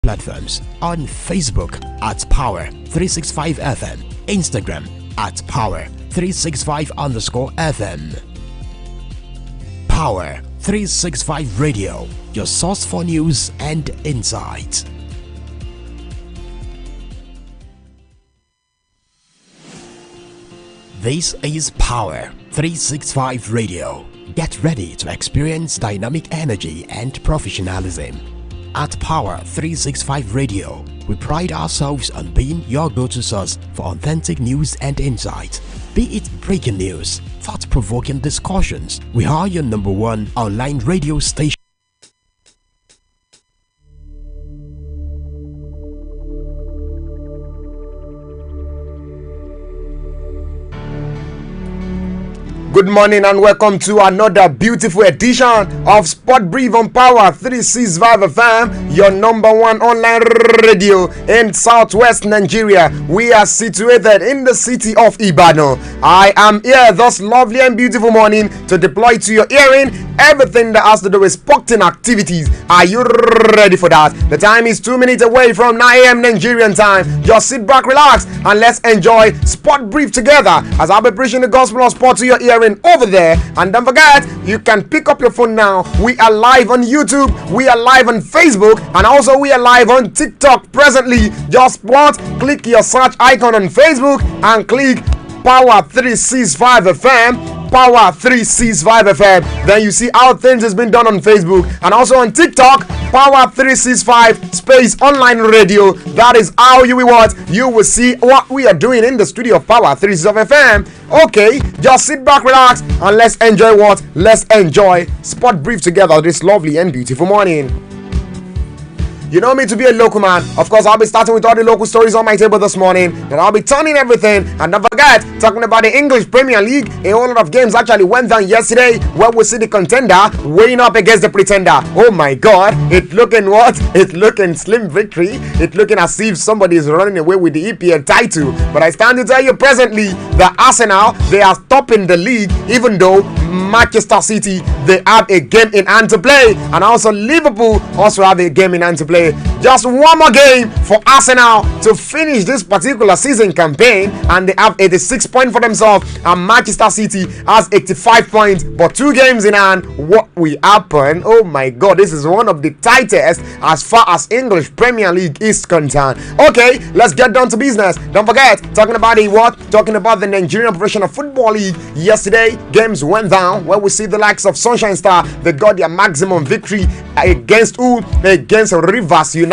platforms on Facebook at Power365FM, Instagram at Power365_FM. Power365 Radio, your source for news and insight. This is Power365 Radio. Get ready to experience dynamic energy and professionalism. At Power365 Radio, we pride ourselves on being your go-to source for authentic news and insight. Be it breaking news, thought-provoking discussions, we are your #1 online radio station. Good morning and welcome to another beautiful edition of Sport Brief on Power365 FM, your #1 online radio in Southwest Nigeria. We are situated in the city of Ibadan. I am here this lovely and beautiful morning to deploy to your hearing everything that has to do with sporting activities. Are you ready for that? The time is 2 minutes away from 9 a.m. Nigerian time. Just sit back, relax, and let's enjoy Sport Brief together as I'll be preaching the gospel of sport to your hearing over there. And don't forget, you can pick up your phone now. We are live on YouTube, we are live on Facebook, and also we are live on TikTok presently. Just click your search icon on Facebook and click Power365 FM. Power365 FM. Then you see how things has been done on Facebook and also on TikTok. Power365 space online radio. That is how you will what you will see what we are doing in the studio of Power365 FM. Okay, just sit back, relax, and let's enjoy what? Let's enjoy Sport Brief together this lovely and beautiful morning. You know me to be a local man. Of course, I'll be starting with all the local stories on my table this morning. Then I'll be turning everything. And don't forget, talking about the English Premier League. A whole lot of games actually went down yesterday where we see the contender weighing up against the pretender. Oh my God, it's looking what? It's looking slim victory. It's looking as if somebody is running away with the EPL title. But I stand to tell you presently that Arsenal, they are topping the league, even though Manchester City, they have a game in hand to play. And also Liverpool also have a game in hand to play. Just one more game for Arsenal to finish this particular season campaign, and they have 86 points for themselves, and Manchester City has 85 points, but 2 games in hand. What will happen? Oh my God, this is one of the tightest as far as English Premier League is concerned. Okay, let's get down to business. Don't forget, talking about the Nigerian Professional Football League. Yesterday, games went down where we see the likes of Sunshine Star. They got their maximum victory against who? Against Rivers United.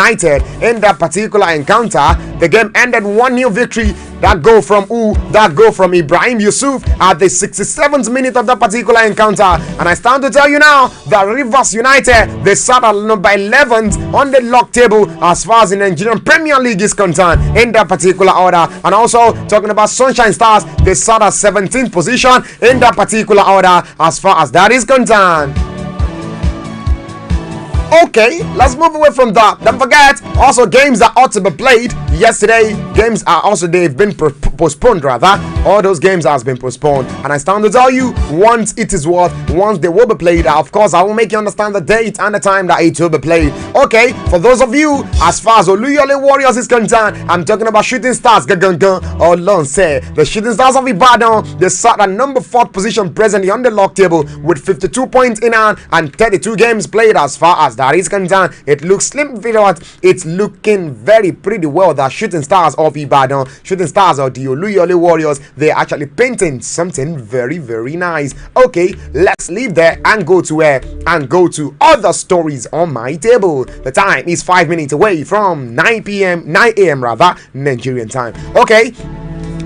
In that particular encounter, the game ended 1-0 victory. That goal from who? That goal from Ibrahim Yusuf at the 67th minute of that particular encounter. And I stand to tell you now that Rivers United, they sat at number 11th on the log table as far as the Nigerian Premier League is concerned in that particular order. And also talking about Sunshine Stars, they sat at 17th position in that particular order as far as that is concerned. Okay, let's move away from that. Don't forget, also games that ought to be played yesterday. Games are also, they've been postponed rather. All those games has been postponed. And I stand to tell you, once it is what? Once they will be played, of course, I will make you understand the date and the time that it will be played. Okay, for those of you, as far as Oluyole Warriors is concerned, I'm talking about Shooting Stars. Oh, Lord, say the Shooting Stars of Ibadan, they sat at number 4th position presently on the log table with 52 points in hand and 32 games played as far as that is concerned. It looks slim, it's looking very pretty well that Shooting Stars of Ibadan, Shooting Stars of the Oluyole Warriors, they're actually painting something very, very nice. Okay, let's leave there and go to to other stories on my table. The time is 5 minutes away from 9 a.m. rather, Nigerian time. Okay,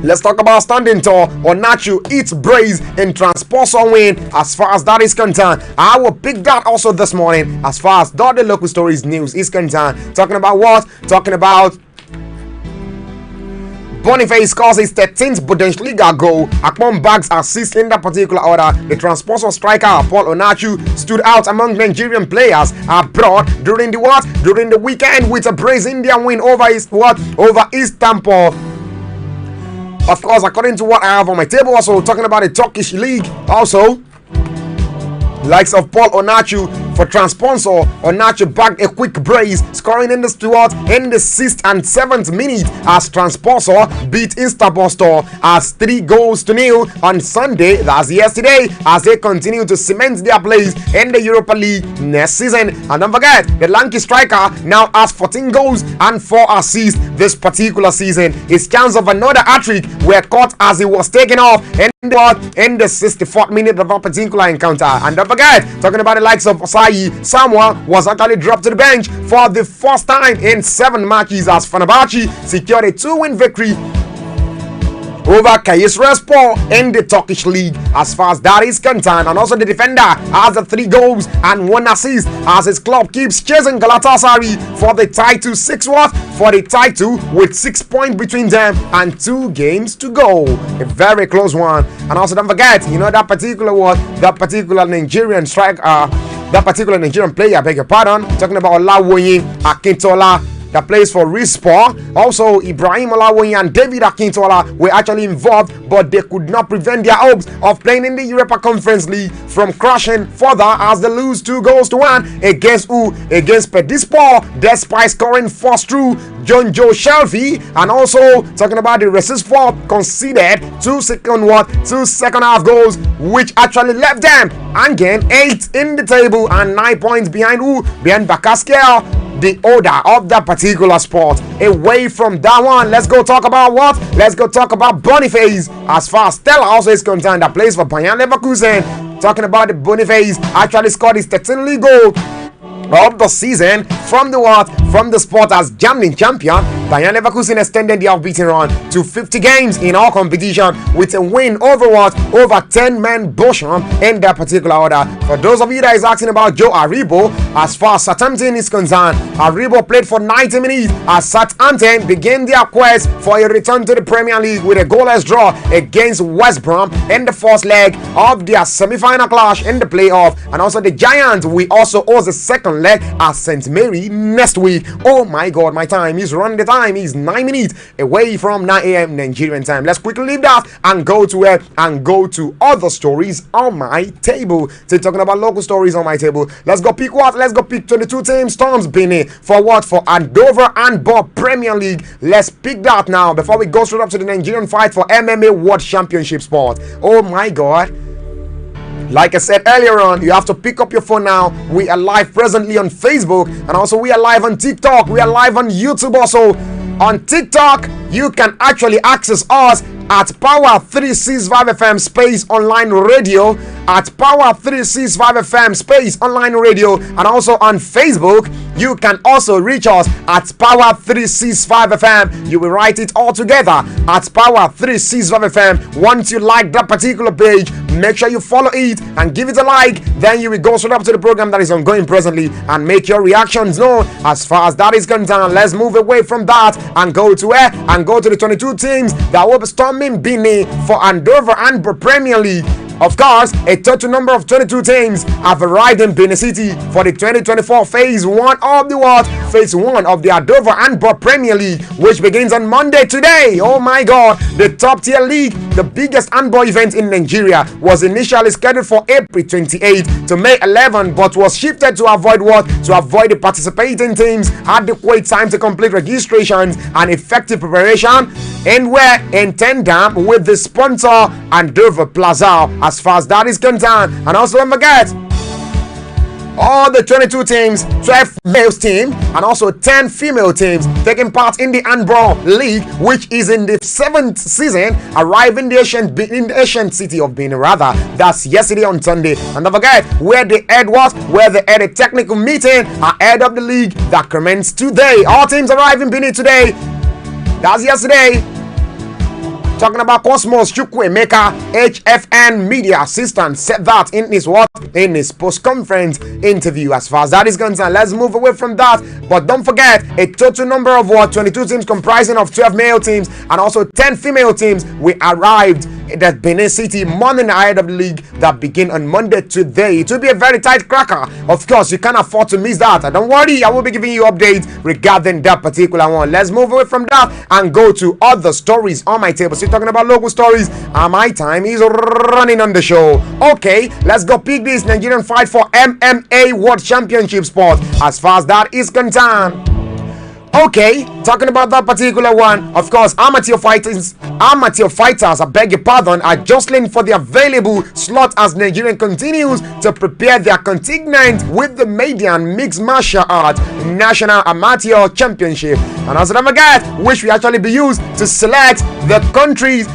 let's talk about standing tall. Onachu eats brace in transposal win as far as that is concerned. I will pick that also this morning as far as the local stories news is concerned. Talking about what? Talking about Boniface scores his 13th Bundesliga goal. Akpom bags assist in that particular order. The transposal striker Paul Onachu stood out among Nigerian players abroad during the what? During the weekend with a brace Indian win over Istanbul. Of course, according to what I have on my table, also talking about the Turkish league, also likes of Paul Onachu for Transponsor. Onacho bagged a quick brace, scoring in the 6th and 7th minute as Transponsor beat Instabostor as 3-0 on Sunday, that's yesterday, as they continue to cement their place in the Europa League next season. And don't forget, the Lanky striker now has 14 goals and 4 assists this particular season. His chance of another hat-trick were caught as he was taken off in the 64th minute of a particular encounter. And don't forget, talking about the likes of Osayi, Samuel was actually dropped to the bench for the first time in 7 matches as Fenerbahce secured a 2-win victory over Kayserispor in the Turkish league as far as that is concerned. And also the defender has the 3 goals and 1 assist as his club keeps chasing Galatasaray for the title. For the title with 6 points between them and 2 games to go. A very close one. And also don't forget, that particular Nigerian striker, that particular Nigerian player, I beg your pardon, talking about Olawoyin Akintola, that plays for Rispor. Also, Ibrahim Olawoyin and David Akintola were actually involved, but they could not prevent their hopes of playing in the Europa Conference League from crashing further as they lose 2-1 against Pedispor, despite scoring first through John Joe Shelby. And also talking about the Resistfor conceded 2 second half goals, which actually left them again 8 in the table and 9 points behind Bakaskel, the order of that particular sport. Away from that one, let's go talk about what? Let's go talk about Boniface. As far as Stella also is concerned, that plays for Bayern Leverkusen. Talking about the Boniface, actually scored his 13th league goal of the season from the sport as German champion. Bayern Leverkusen extended their unbeaten run to 50 games in all competition with a win over 10-man Bochum in that particular order. For those of you that is asking about Joe Aribo, as far as Southampton is concerned, Aribo played for 90 minutes as Southampton began their quest for a return to the Premier League with a goalless draw against West Brom in the first leg of their semi-final clash in the playoff. And also the Giants will also host the second leg at St. Mary next week. Oh my god, my time is running. The time is 9 minutes away from 9 a.m. Nigerian time. Let's quickly leave that and go to other stories on my table. So talking about local stories on my table, let's go pick 22 teams Storms Benin for Andover and Bob Premier League. Let's pick that now before we go straight up to the Nigerian fight for MMA World Championship sport. Oh my god. Like I said earlier on, you have to pick up your phone now. We are live presently on Facebook, and also we are live on TikTok. We are live on YouTube also. On TikTok, you can actually access us at Power365 FM space online radio, at Power365 FM space online radio, and also on Facebook, you can also reach us at Power365 FM. You will write it all together at Power365 FM. Once you like that particular page, make sure you follow it and give it a like. Then you will go straight up to the program that is ongoing presently and make your reactions known. As far as that is concerned, let's move away from that and go to the 22 teams that will be storming Benin for Andover and Premier League. Of course, a total number of 22 teams have arrived in Benin City for the 2024 Phase 1 of the Andover and Premier League, which begins on Monday today. Oh my god, the top tier league, the biggest handball event in Nigeria, was initially scheduled for April 28 to May 11, but was shifted to avoid the participating teams adequate time to complete registrations and effective preparation, and were in tandem with the sponsor Andover Plaza as far as that is concerned. And also don't forget, all the 22 teams, 12 male teams, and also 10 female teams taking part in the handball league, which is in the 7th season, arriving in the ancient city of Benin. That's yesterday on Sunday. And don't forget where they had a technical meeting ahead of the league that commenced today. All teams arrive in Benin today. That's yesterday. Talking about Cosmos Chukwuemeka, HFN media assistant, said that in his post-conference interview. As far as that is concerned, let's move away from that. But don't forget, a total number of 22 teams comprising of 12 male teams and also 10 female teams we arrived the Benin City morning ahead of the league that begin on Monday today. It will be a very tight cracker. Of course, you can't afford to miss that. Don't worry, I will be giving you updates regarding that particular one. Let's move away from that and go to other stories on my table. So you're talking about local stories, and my time is running on the show. Okay, let's go pick this Nigerian fight for MMA World Championship spot as far as that is concerned. Okay, talking about that particular one, of course, amateur fighters, I beg your pardon, are jostling for the available slot as Nigeria continues to prepare their contingent with the Median Mixed Martial Art National Amateur Championship. And also don't forget, which will actually be used to select the country's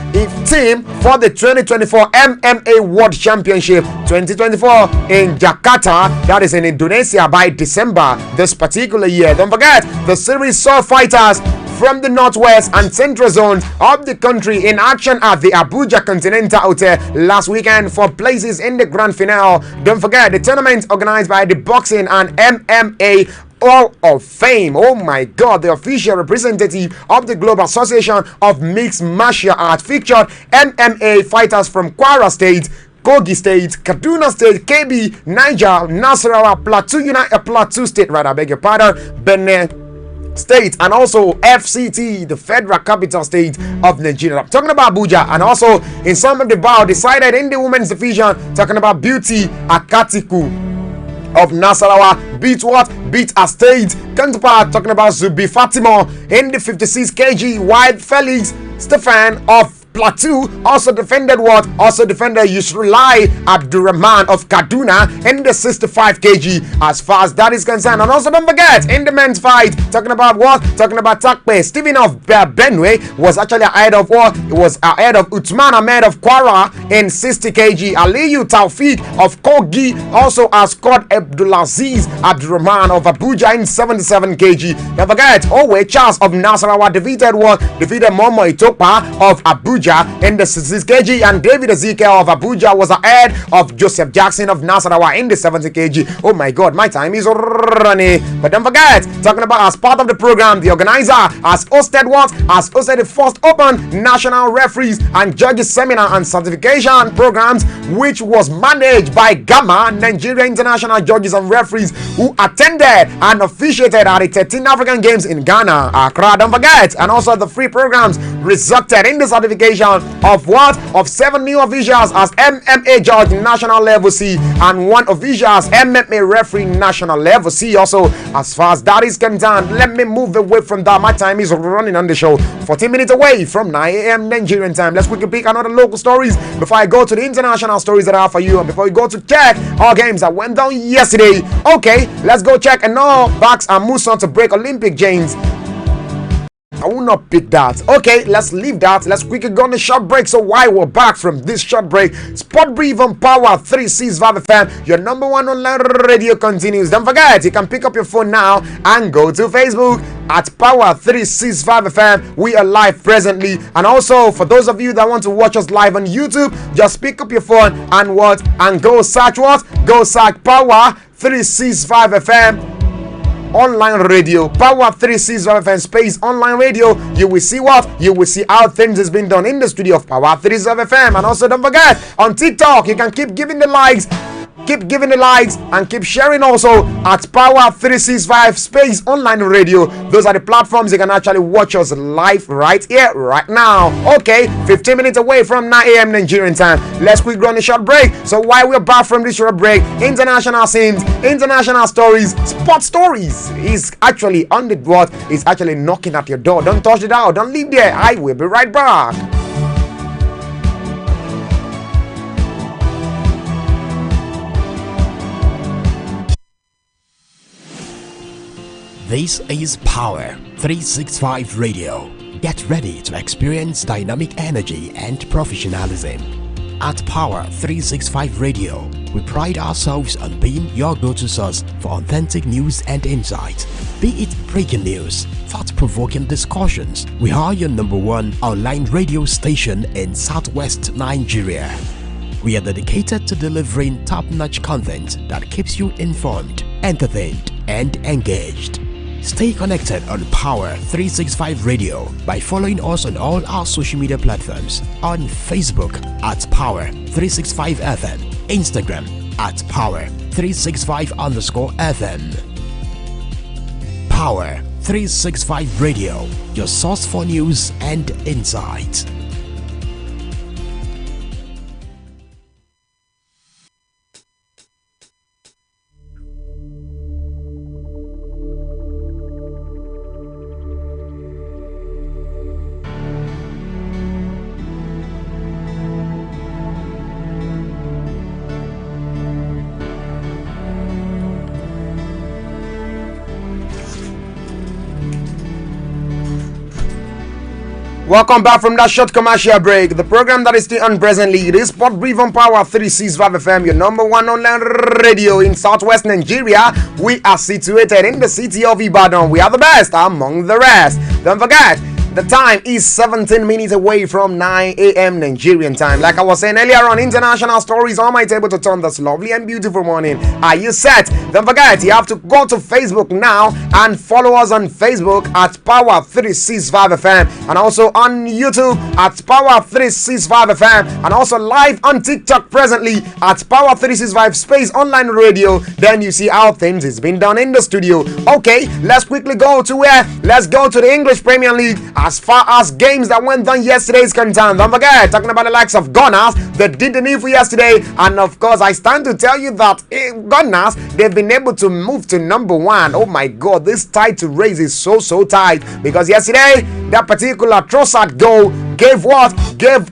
team for the 2024 MMA World Championship 2024 in Jakarta, that is in Indonesia, by December this particular year. Don't forget, the series saw fighters from the northwest and central zones of the country in action at the Abuja Continental Hotel last weekend for places in the grand finale. Don't forget, the tournament organized by the Boxing and MMA Hall of Fame. Oh my God, the official representative of the Global Association of Mixed Martial Arts featured MMA fighters from Kwara State, Kogi State, Kaduna State, KB, Niger, Nasarawa, Plateau State, I beg your pardon, Benin State, and also FCT, the Federal Capital State of Nigeria. I'm talking about Abuja, and also in some of the bout decided in the women's division, talking about Beauty Akatiku of Nasarawa beat a state counterpart, talking about Zubi Fatima in the 56 kg, while Felix Stefan of Plateau also defended Yusrulai Abdurrahman of Kaduna in the 65 kg as far as that is concerned. And also don't forget, in the men's fight, talking about Takpe, Stephen of Benue was actually ahead of Uthman Ahmed of Kwara in 60 kg. Aliyu Taufik of Kogi also has caught Abdulaziz Abdurrahman of Abuja in 77 kg. Don't forget, OWOH Charles of Nasarawa defeated Momo Itopa of Abuja in the 66 kg, and David Ezekiel of Abuja was ahead of Joseph Jackson of Nasarawa in the 70 kg. Oh my God, my time is running. But don't forget, talking about as part of the program, the organizer has hosted the first open national referees and judges seminar and certification programs, which was managed by Gamma, Nigeria International Judges and Referees, who attended and officiated at the 13 African Games in Ghana, Accra. Don't forget, and also the free programs resulted in the certification of 7 new officials as MMA judge national level C and 1 official as MMA referee national level C. Also, as far as that is concerned, let me move away from that. My time is running on the show, 14 minutes away from 9 a.m. Nigerian time. Let's quickly pick another local stories before I go to the international stories that I have for you, and before we go to check all games that went down yesterday. Okay, let's go check and all backs and moves on to break Olympic James. I will not pick that. Okay, let's leave that. Let's quickly go on a short break. So while we're back from this short break, Sport Brief on Power 365 FM, your number one online radio continues. Don't forget, you can pick up your phone now and go to Facebook at Power 365 FM. We are live presently. And also, for those of you that want to watch us live on YouTube, just pick up your phone and go search Power 365 FM online radio, Power 365 FM space online radio. You will see how things has been done in the studio of Power 365 FM. And also don't forget, on TikTok you can keep giving the likes and keep sharing also at Power 365 space online radio. Those are the platforms you can actually watch us live right here, right now. Okay, 15 minutes away from 9 a.m. Nigerian time. Let's quick run a short break. So while we're back from this short break, international scenes, international stories, sports stories is actually on the board, is actually knocking at your door. Don't touch it out, don't leave there. I will be right back. This is Power 365 Radio. Get ready to experience dynamic energy and professionalism. At Power 365 Radio, we pride ourselves on being your go-to source for authentic news and insight. Be it breaking news, thought-provoking discussions, we are your number one online radio station in Southwest Nigeria. We are dedicated to delivering top-notch content that keeps you informed, entertained, and engaged. Stay connected on Power 365 Radio by following us on all our social media platforms on Facebook at Power 365 FM, Instagram at Power 365_FM. Power 365 Radio, your source for news and insight. Welcome back from that short commercial break. The program that is still on presently, it is Sport Brief on Power 365 FM, your number one online radio in southwest Nigeria. We are situated in the city of Ibadan. We are the best among the rest. Don't forget, the time is 17 minutes away from 9 a.m. Nigerian time. Like I was saying earlier on, international stories on my table to turn this lovely and beautiful morning. Are you set? Don't forget, you have to go to Facebook now and follow us on Facebook at Power 365 FM and also on YouTube at Power 365 FM and also live on TikTok presently at Power 365 Space Online Radio. Then you see how things is being done in the studio. Okay, let's quickly go to where? Let's go to the English Premier League. As far as games that went on yesterday is concerned, don't forget, talking about the likes of Gunners, they did the needful yesterday, and of course, I stand to tell you that Gunners, they've been able to move to number one. Oh my God, this title race is so tight, because yesterday, that particular Trossard goal gave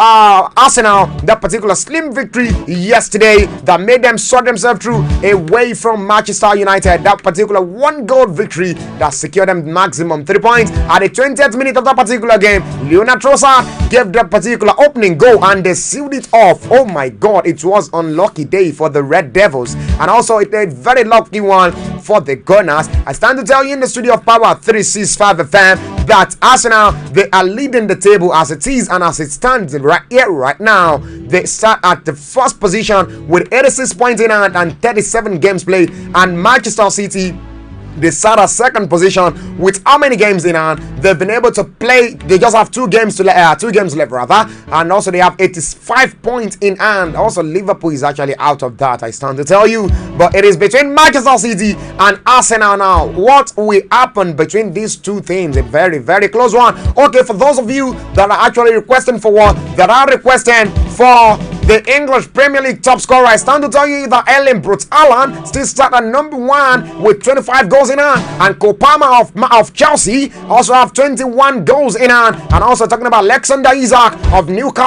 Arsenal that particular slim victory yesterday that made them sort themselves through away from Manchester United. That particular 1-goal victory that secured them maximum 3 points at the 20th minute of that particular game. Leonard Trossard gave that particular opening goal and they sealed it off. Oh my God, it was unlucky day for the Red Devils and also a very lucky one for the Gunners. I stand to tell you in the studio of Power 365 FM that Arsenal, they are leading the table as it is and as it stands right here, right now. They start at the first position with 86 points in hand and 37 games played, and Manchester City, they start at second position with how many games in hand? They've been able to play. They just have two games left rather, and also they have 85 points in hand. Also, Liverpool is actually out of that. I stand to tell you, but it is between Manchester City and Arsenal now. What will happen between these two teams? A very close one. Okay, for those of you that are actually requesting for what, that are requesting for the English Premier League top scorer, I stand to tell you that Erling Brut Haaland still start at number one with 25 goals in hand, and Kopama of Chelsea also have 21 goals in hand, and also talking about Alexander Isak of Newcastle